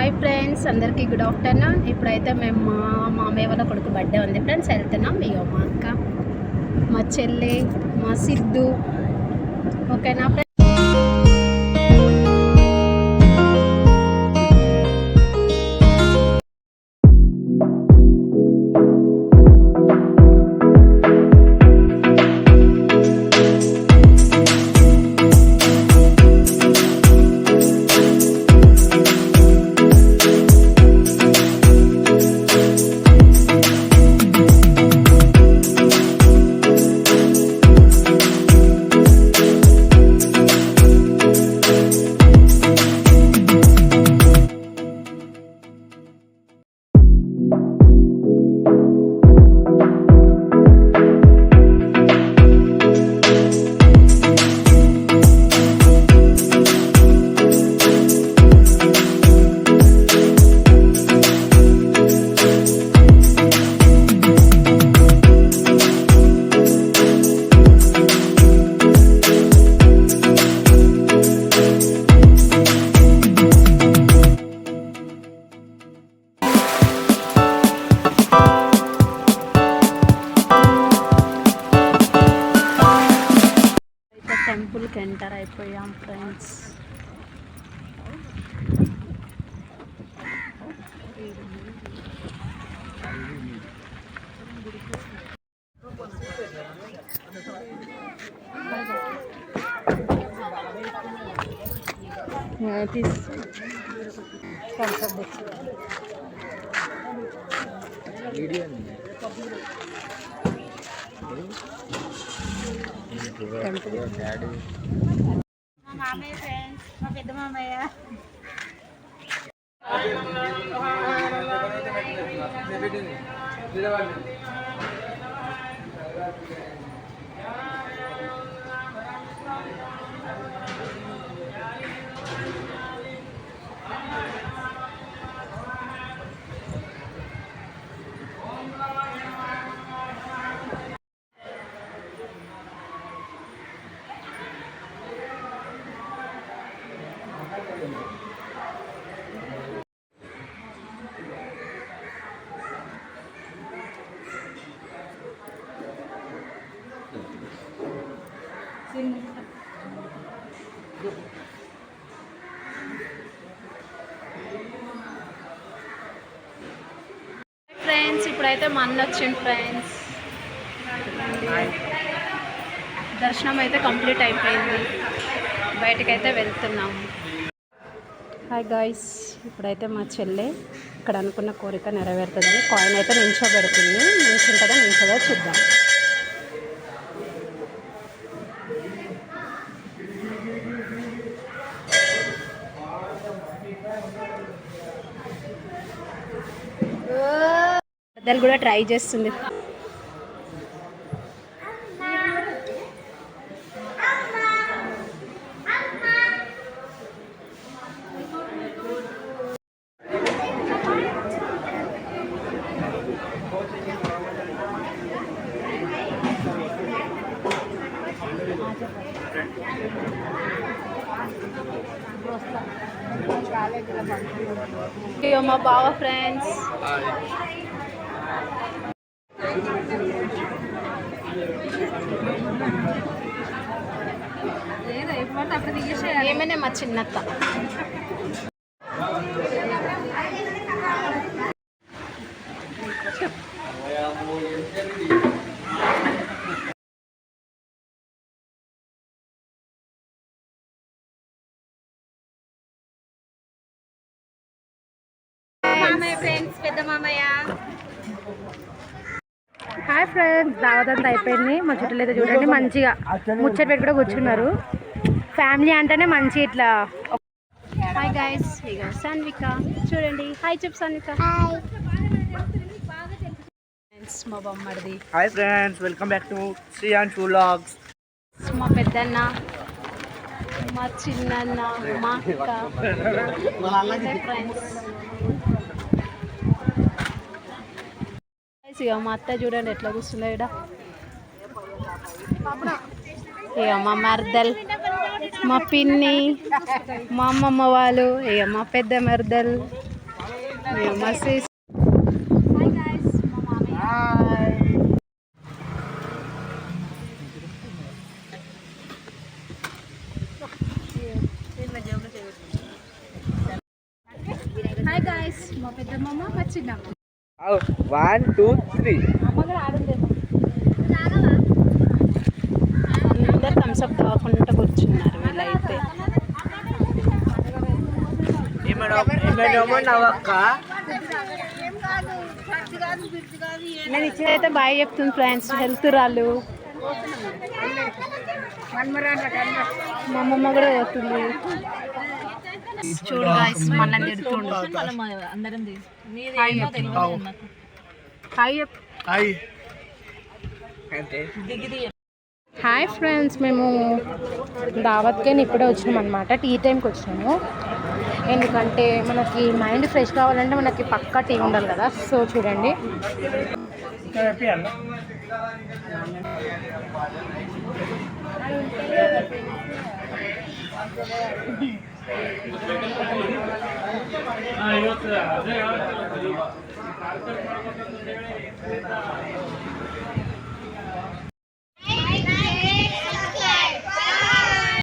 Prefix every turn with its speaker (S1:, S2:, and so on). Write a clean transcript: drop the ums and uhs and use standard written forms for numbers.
S1: Hi friends, అందరికీ good afternoon. ఇప్పుడైతే మేము మా మామయ్య వాళ్ళ కొడుకు బర్త్డే ఉంది ఫ్రెండ్స్, వెళ్తున్నాం. ఇగో మా అక్క, మా చెల్లె, మా సిద్ధు. ఓకేనా ఫ్రెండ్స్? టెంపుల్కి ఎంటర్ అయిపోయాం ఫ్రెండ్స్. మా మామయ్య ఫ్రెండ్స్, మా పెద్ద మామయ్య. ఫ్రెండ్స్, ఇప్పుడైతే మా అన్న వచ్చింది ఫ్రెండ్స్. దర్శనం అయితే కంప్లీట్ అయిపోయింది, బయటకైతే వెళ్తున్నాము. హాయ్ గాయ్స్, ఇప్పుడైతే మా చెల్లె ఇక్కడ అనుకున్న కోరిక నెరవేరుతుందని కాయిన్ అయితే నించోబెడుతుంది. నించుంటుందో నించోదో చూద్దాం. పెద్దలు కూడా ట్రై చేస్తుంది. మా బావ ఫ్రెండ్స్, ఏమైనా మా చిన్నత్త. హాయ్ ఫ్రెండ్స్, దావతంతా అయిపోయింది. మా చుట్టూ అయితే చూడండి, మంచిగా ముచ్చట పెట్టి కూడా కూర్చున్నారు. ఫ్యామిలీ అంటేనే మంచి ఇట్లా. హాయ్ గైస్, ఇక సాన్విక చూడండి. హాయ్ చెప్పు సాన్విక. మా బొమ్మడిది.
S2: Hi friends, welcome back to Shreyan's vlogs.
S1: మా పెద్దన్న, మా చిన్నన్న, మా అక్క ఫ్రెండ్స్. ఇక మా అత్త చూడండి ఎట్లా కూర్చుందో ఇక్కడ. ఇక మా మర్దల్, మా పిన్ని, మా అమ్మమ్మ వాళ్ళు, ఇక మా పెద్ద మర్దల్, నమస్తే. హాయ్ గాయస్, మా పెద్దమ్మ మా చిన్నమ్మ.
S2: 1 2 3
S1: అందరు థమ్స్అప్ తాగకుండా కూర్చున్నారు వీళ్ళైతే. నేను ఇచ్చేదైతే బాయ్ చెప్తుంది ఫ్రెండ్స్. హెల్త్ రాళ్ళు మా అమ్మమ్మ కూడా పోతుంది. చూడు గాయస్, మన తిడుతుండు. హాయ్ ఫ్రెండ్స్, మేము దావత్కి ఇప్పుడే వచ్చినాం అనమాట. టీ టైంకి వచ్చినాము. ఎందుకంటే మనకి మైండ్ ఫ్రెష్ కావాలంటే మనకి పక్కా టీ ఉండాలి కదా. సో చూడండి,